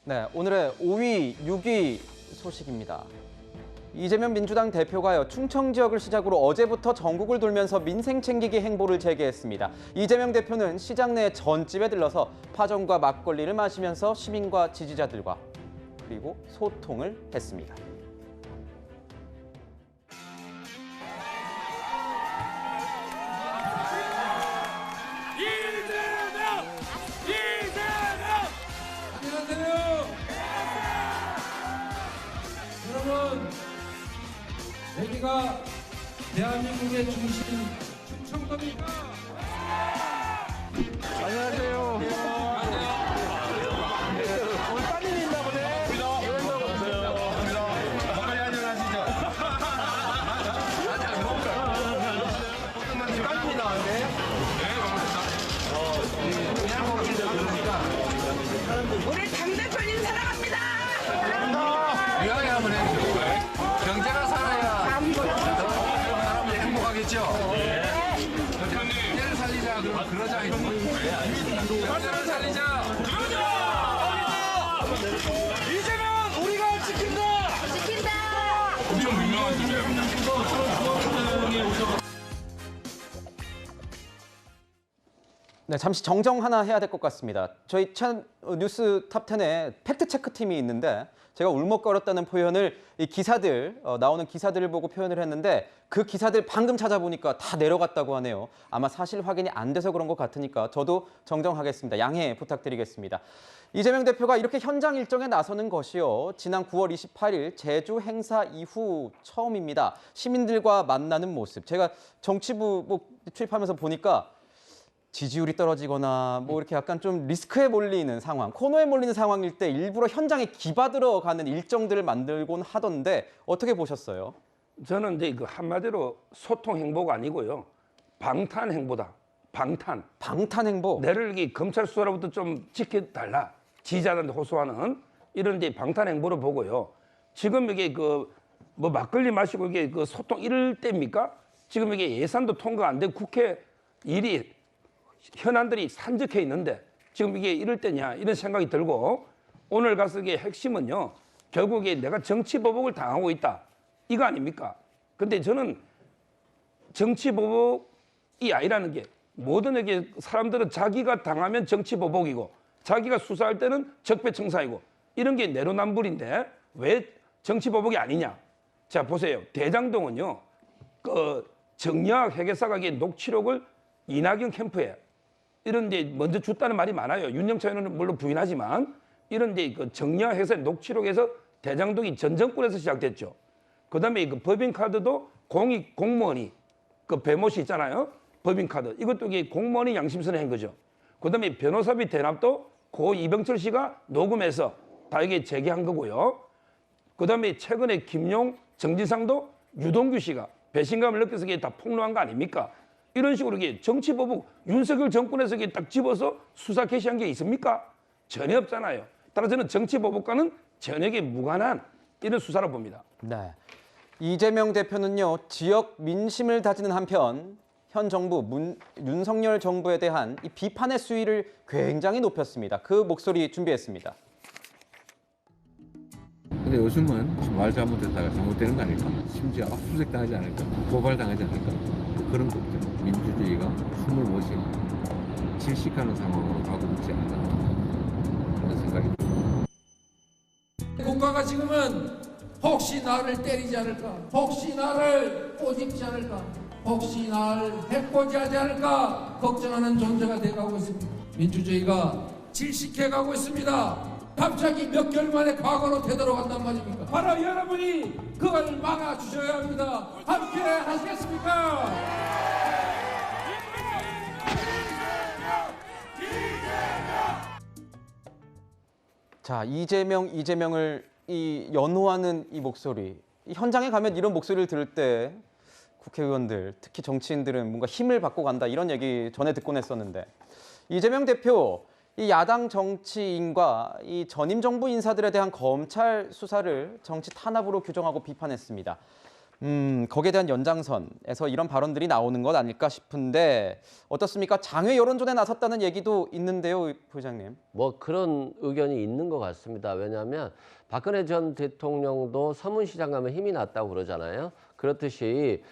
네, 오늘의 5위, 6위 소식입니다. 이재명 민주당 대표가요, 충청 지역을 시작으로 어제부터 전국을 돌면서 민생 챙기기 행보를 재개했습니다. 이재명 대표는 시장 내 전집에 들러서 파전과 막걸리를 마시면서 시민과 지지자들과 그리고 소통을 했습니다. 여러분, 여기가 대한민국의 중심 충청도입니까? 안녕하세요. 오늘 따님이 있나 보네. 빨리 안녕하시죠. 따님이 나왔네. 우리 당대표님 사랑합니다. 미안해 한번 해주세요. 경제가 살아야 사람들이 행복하겠죠. 경제를 살리자. 그러면 그러자. 경제를 살리자. 이재명 우리가 지킨다. 엄청 유명한 집이에요. 네, 잠시 정정 하나 해야 될 것 같습니다. 저희 뉴스 탑10에 팩트체크 팀이 있는데 제가 울먹거렸다는 표현을 이 기사들, 나오는 기사들을 보고 표현을 했는데 그 기사들 방금 찾아보니까 다 내려갔다고 하네요. 아마 사실 확인이 안 돼서 그런 것 같으니까 저도 정정하겠습니다. 양해 부탁드리겠습니다. 이재명 대표가 이렇게 현장 일정에 나서는 것이요, 지난 9월 28일 제주 행사 이후 처음입니다. 시민들과 만나는 모습. 제가 정치부 출입하면서 보니까 지지율이 떨어지거나 뭐 이렇게 약간 좀 리스크에 몰리는 상황, 코너에 몰리는 상황일 때 일부러 현장에 기받으러 가는 일정들을 만들곤 하던데 어떻게 보셨어요? 저는 이제 그 한마디로 소통 행보가 아니고요, 방탄 행보다. 방탄 행보. 내를 이렇게 검찰 수사로부터 좀 지켜달라, 지지자들한테 호소하는 이런 이제 방탄 행보를 보고요. 지금 이게 그 뭐 막걸리 마시고 이게 그 소통 이럴 때입니까? 지금 이게 예산도 통과 안 되고 국회 일이 현안들이 산적해 있는데 지금 이게 이럴 때냐, 이런 생각이 들고, 오늘 가서 이게 핵심은요, 결국에 내가 정치 보복을 당하고 있다, 이거 아닙니까? 근데 저는 정치 보복이 아니라는 게, 모든 이게 사람들은 자기가 당하면 정치 보복이고 자기가 수사할 때는 적폐청사이고 이런 게 내로남불인데 왜 정치 보복이 아니냐? 자, 보세요. 대장동은요, 그 정여학 회계사가 이게 녹취록을 이낙연 캠프에 이런 데 먼저 줬다는 말이 많아요. 윤영차 의원은 물론 부인하지만 이런 데 그 정여학 회계사 녹취록에서 대장동이 전 정권에서 시작됐죠. 그다음에 그 법인카드도 공무원이 그 배모씨 있잖아요. 법인카드 이것도 이게 공무원이 양심선에 한 거죠. 그다음에 변호사비 대납도 고 이병철 씨가 녹음해서 다 이게 제기한 거고요. 그다음에 최근에 김용, 정진상도 유동규 씨가 배신감을 느껴서 이게 다 폭로한 거 아닙니까? 이런 식으로 이게 정치 보복, 윤석열 정권에서 이게 딱 집어서 수사 개시한 게 있습니까? 전혀 없잖아요. 따라서 저는 정치 보복과는 전혀 무관한 이런 수사를 봅니다. 네. 이재명 대표는요, 지역 민심을 다지는 한편 현 정부 윤석열 정부에 대한 이 비판의 수위를 굉장히 높였습니다. 그 목소리 준비했습니다. 근데 요즘은 말 잘못했다가 잘못되는 거 아닐까? 심지어 압수수색 당하지 않을까? 고발당하지 않을까? 그런 걱정. 민주주의가 숨을 못 쉬는 질식하는 상황으로 가고 있지 않나, 그런 생각이 듭니다. 국가가 지금은 혹시 나를 때리지 않을까? 혹시 나를 꼬집지 않을까? 혹시 나를 해코지하지 않을까? 걱정하는 존재가 돼가고 있습니다. 민주주의가 질식해가고 있습니다. 갑자기 몇 개월 만에 과거로 되돌아간단 말입니까? 바로 여러분이 그걸 막아주셔야 합니다. 함께 하시겠습니까? 자, 이재명을 이 연호하는 이 목소리. 이 현장에 가면 이런 목소리를 들을 때 국회의원들, 특히 정치인들은 뭔가 힘을 받고 간다, 이런 얘기 전에 듣곤 했었는데, 이재명 대표, 이 야당 정치인과 이 전임 정부 인사들에 대한 검찰 수사를 정치 탄압으로 규정하고 비판했습니다. 거기에 대한 연장선에서 이런 발언들이 나오는 것 아닐까 싶은데 어떻습니까? 장외 여론전에 나섰다는 얘기도 있는데요, 부회장님. 뭐 그런 의견이 있는 것 같습니다. 왜냐하면 박근혜 전 대통령도 서문시장 가면 힘이 났다고 그러잖아요. 그렇듯이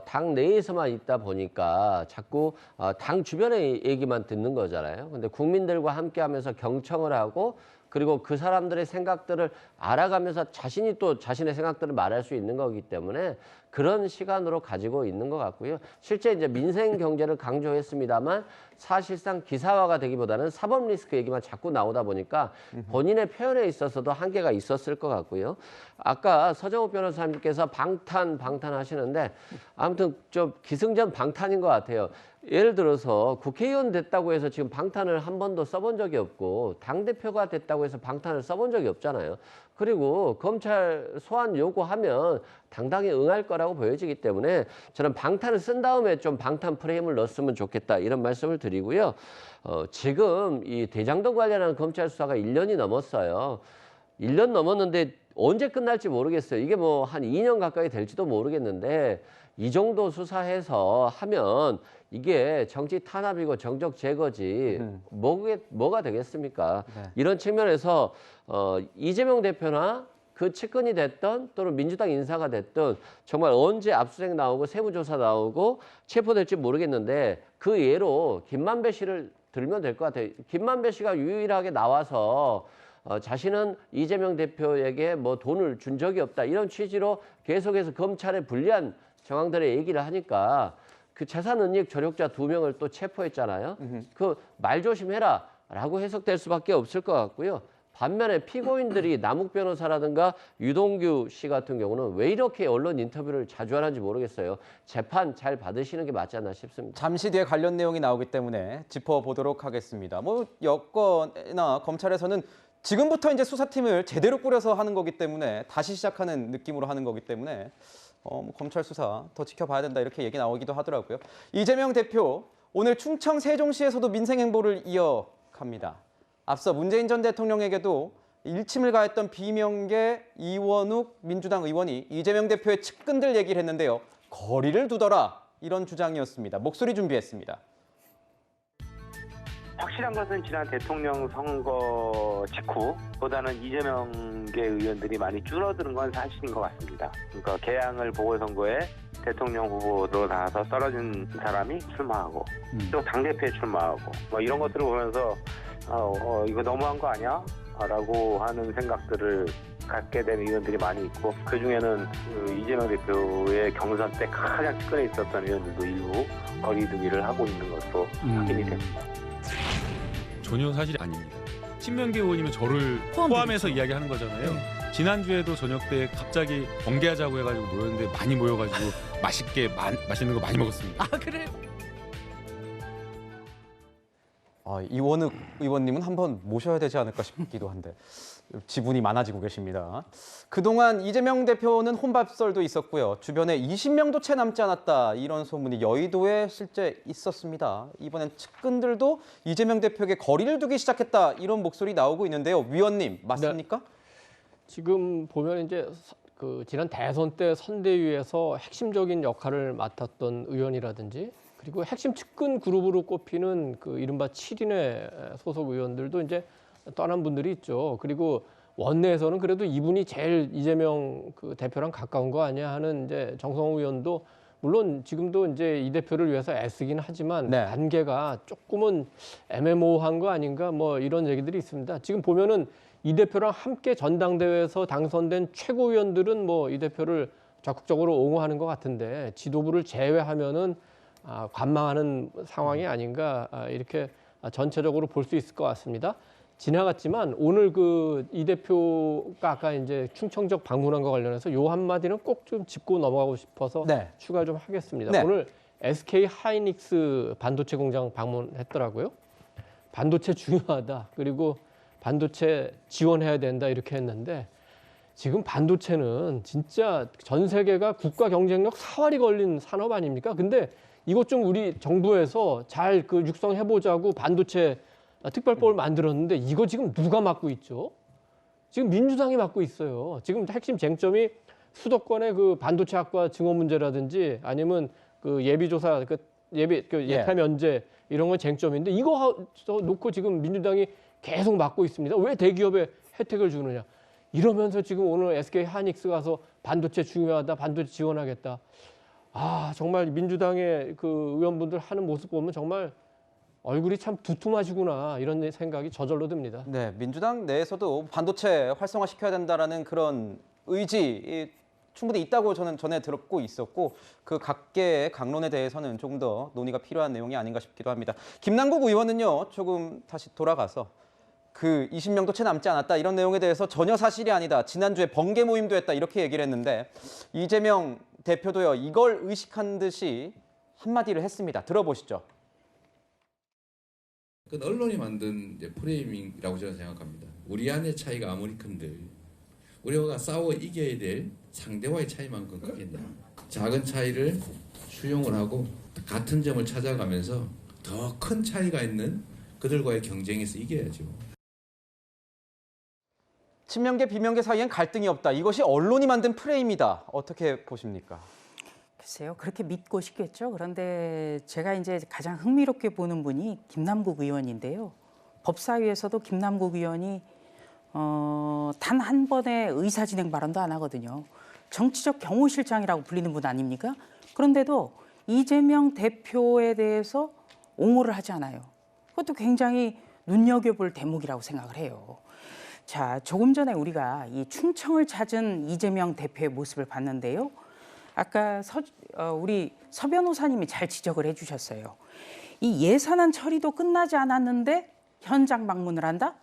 당 내에서만 있다 보니까 자꾸 당 주변의 얘기만 듣는 거잖아요. 근데 국민들과 함께하면서 경청을 하고 그리고 그 사람들의 생각들을 알아가면서 자신이 또 자신의 생각들을 말할 수 있는 거기 때문에 그런 시간으로 가지고 있는 것 같고요. 실제 이제 민생 경제를 강조했습니다만 사실상 기사화가 되기보다는 사법 리스크 얘기만 자꾸 나오다 보니까 본인의 표현에 있어서도 한계가 있었을 것 같고요. 아까 서정욱 변호사님께서 방탄 하시는데 아무튼 좀 기승전 방탄인 것 같아요. 예를 들어서 국회의원 됐다고 해서 지금 방탄을 한 번도 써본 적이 없고 당대표가 됐다고 해서 방탄을 써본 적이 없잖아요. 그리고 검찰 소환 요구하면 당당히 응할 거라고 보여지기 때문에 저는 방탄을 쓴 다음에 좀 방탄 프레임을 넣었으면 좋겠다 이런 말씀을 드리고요. 지금 이 대장동 관련한 검찰 수사가 1년이 넘었어요. 1년 넘었는데 언제 끝날지 모르겠어요. 이게 뭐 한 2년 가까이 될지도 모르겠는데 이 정도 수사해서 하면 이게 정치 탄압이고 정적 제거지 뭐가 되겠습니까? 네. 이런 측면에서 이재명 대표나 그 측근이 됐던 또는 민주당 인사가 됐든 정말 언제 압수수색 나오고 세무조사 나오고 체포될지 모르겠는데 그 예로 김만배 씨를 들면 될 것 같아요. 김만배 씨가 유일하게 나와서 자신은 이재명 대표에게 뭐 돈을 준 적이 없다 이런 취지로 계속해서 검찰에 불리한 정황들의 얘기를 하니까 그 재산은닉 조력자 2명을 또 체포했잖아요. 그 말 조심해라 라고 해석될 수밖에 없을 것 같고요. 반면에 피고인들이 남욱 변호사라든가 유동규 씨 같은 경우는 왜 이렇게 언론 인터뷰를 자주 하는지 모르겠어요. 재판 잘 받으시는 게 맞지 않나 싶습니다. 잠시 뒤에 관련 내용이 나오기 때문에 짚어보도록 하겠습니다. 뭐 여권이나 검찰에서는 지금부터 이제 수사팀을 제대로 꾸려서 하는 거기 때문에 다시 시작하는 느낌으로 하는 거기 때문에 뭐 검찰 수사 더 지켜봐야 된다 이렇게 얘기 나오기도 하더라고요. 이재명 대표 오늘 충청 세종시에서도 민생 행보를 이어갑니다. 앞서 문재인 전 대통령에게도 일침을 가했던 비명계 이원욱 민주당 의원이 이재명 대표의 측근들 얘기를 했는데요. 거리를 두더라 이런 주장이었습니다. 목소리 준비했습니다. 확실한 것은 지난 대통령 선거 직후보다는 이재명계 의원들이 많이 줄어드는 건 사실인 것 같습니다. 그러니까 개항을 보궐선거에 대통령 후보로 나와서 떨어진 사람이 출마하고 또 당대표에 출마하고 뭐 이런 것들을 보면서 이거 너무한 거 아니야? 라고 하는 생각들을 갖게 된 의원들이 많이 있고 그중에는 이재명 대표의 경선 때 가장 측근에 있었던 의원들도 일부 거리두기를 하고 있는 것으로 확인이 됩니다. 전혀 사실이 아닙니다. 친명계 의원이면 저를 포함해서 이야기하는 거잖아요. 지난주에도 저녁 때 갑자기 번개하자고 해가지고 모였는데 많이 모여가지고 맛있는 거 많이 먹었습니다. 아, 그래요? 이원욱 의원님은 한번 모셔야 되지 않을까 싶기도 한데 지분이 많아지고 계십니다. 그동안 이재명 대표는 혼밥설도 있었고요. 주변에 20명도 채 남지 않았다 이런 소문이 여의도에 실제 있었습니다. 이번엔 측근들도 이재명 대표에게 거리를 두기 시작했다 이런 목소리 나오고 있는데요. 위원님 맞습니까? 네. 지금 보면 이제 그 지난 대선 때 선대위에서 핵심적인 역할을 맡았던 의원이라든지 그리고 핵심 측근 그룹으로 꼽히는 그 이른바 7인의 소속 의원들도 이제 떠난 분들이 있죠. 그리고 원내에서는 그래도 이분이 제일 이재명 그 대표랑 가까운 거 아니야 하는 이제 정성호 의원도 물론 지금도 이제 이 대표를 위해서 애쓰긴 하지만 네. 관계가 조금은 애매모호한 거 아닌가 뭐 이런 얘기들이 있습니다. 지금 보면은 이 대표랑 함께 전당대회에서 당선된 최고위원들은 뭐 이 대표를 적극적으로 옹호하는 것 같은데 지도부를 제외하면은 관망하는 상황이 아닌가 이렇게 전체적으로 볼 수 있을 것 같습니다. 지나갔지만 오늘 그 이 대표가 아까 이제 충청적 방문한 거 관련해서 요 한마디는 꼭 좀 짚고 넘어가고 싶어서 네. 추가 좀 하겠습니다. 네. 오늘 SK 하이닉스 반도체 공장 방문했더라고요. 반도체 중요하다. 그리고 반도체 지원해야 된다 이렇게 했는데 지금 반도체는 진짜 전 세계가 국가 경쟁력 사활이 걸린 산업 아닙니까? 근데 이것 좀 우리 정부에서 잘 그 육성해보자고 반도체 특별법을 만들었는데 이거 지금 누가 맡고 있죠? 지금 민주당이 맡고 있어요. 지금 핵심 쟁점이 수도권의 그 반도체 학과 증원 문제라든지 아니면 그 예비조사 예타 면제 이런 건 쟁점인데 이거 놓고 지금 민주당이 계속 막고 있습니다. 왜 대기업에 혜택을 주느냐? 이러면서 지금 오늘 SK 하이닉스 가서 반도체 중요하다, 반도체 지원하겠다. 아 정말 민주당의 그 의원분들 하는 모습 보면 정말 얼굴이 참 두툼하시구나 이런 생각이 저절로 듭니다. 네, 민주당 내에서도 반도체 활성화시켜야 된다라는 그런 의지 충분히 있다고 저는 전에 들었고 있었고 그 각계의 강론에 대해서는 조금 더 논의가 필요한 내용이 아닌가 싶기도 합니다. 김남국 의원은요, 조금 다시 돌아가서 그 20명도 채 남지 않았다 이런 내용에 대해서 전혀 사실이 아니다. 지난주에 번개 모임도 했다 이렇게 얘기를 했는데 이재명 대표도요 이걸 의식한 듯이 한마디를 했습니다. 들어보시죠. 그건 언론이 만든 이제 프레이밍이라고 저는 생각합니다. 우리 안의 차이가 아무리 큰들 우리가 싸워 이겨야 될 상대와의 차이만큼 크겠냐. 작은 차이를 수용을 하고 같은 점을 찾아가면서 더 큰 차이가 있는 그들과의 경쟁에서 이겨야죠. 친명계 비명계 사이엔 갈등이 없다. 이것이 언론이 만든 프레임이다. 어떻게 보십니까? 글쎄요. 그렇게 믿고 싶겠죠. 그런데 제가 이제 가장 흥미롭게 보는 분이 김남국 의원인데요. 법사위에서도 김남국 의원이 단 한 번의 의사진행 발언도 안 하거든요. 정치적 경호실장이라고 불리는 분 아닙니까? 그런데도 이재명 대표에 대해서 옹호를 하지 않아요. 그것도 굉장히 눈여겨볼 대목이라고 생각을 해요. 자, 조금 전에 우리가 이 충청을 찾은 이재명 대표의 모습을 봤는데요. 아까 우리 서 변호사님이 잘 지적을 해주셨어요. 이 예산안 처리도 끝나지 않았는데 현장 방문을 한다?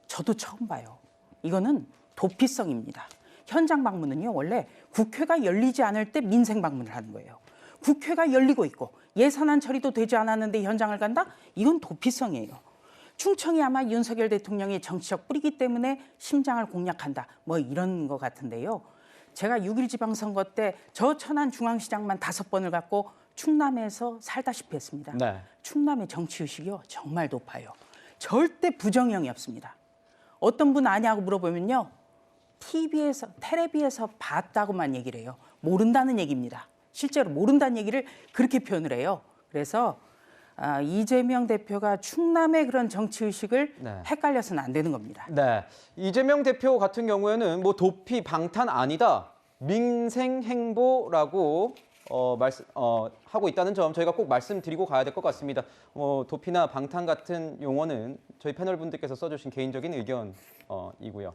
저도 처음 봐요. 이거는 도피성입니다. 현장 방문은요, 원래 국회가 열리지 않을 때 민생 방문을 하는 거예요. 국회가 열리고 있고 예산안 처리도 되지 않았는데 현장을 간다? 이건 도피성이에요. 충청이 아마 윤석열 대통령의 정치적 뿌리기 때문에 심장을 공략한다. 뭐 이런 것 같은데요. 제가 6.1 지방선거 때 저 천안중앙시장만 5번을 갖고 충남에서 살다시피 했습니다. 네. 충남의 정치의식이요, 정말 높아요. 절대 부정형이 없습니다. 어떤 분 아냐고 물어보면요. 텔레비에서 봤다고만 얘기를 해요. 모른다는 얘기입니다. 실제로 모른다는 얘기를 그렇게 표현을 해요. 그래서 이재명 대표가 충남의 그런 정치의식을 헷갈려서는 안 되는 겁니다. 네, 이재명 대표 같은 경우에는 뭐 도피, 방탄 아니다. 민생행보라고 하고 있다는 점 저희가 꼭 말씀드리고 가야 될 것 같습니다. 도피나 방탄 같은 용어는 저희 패널 분들께서 써주신 개인적인 의견이고요.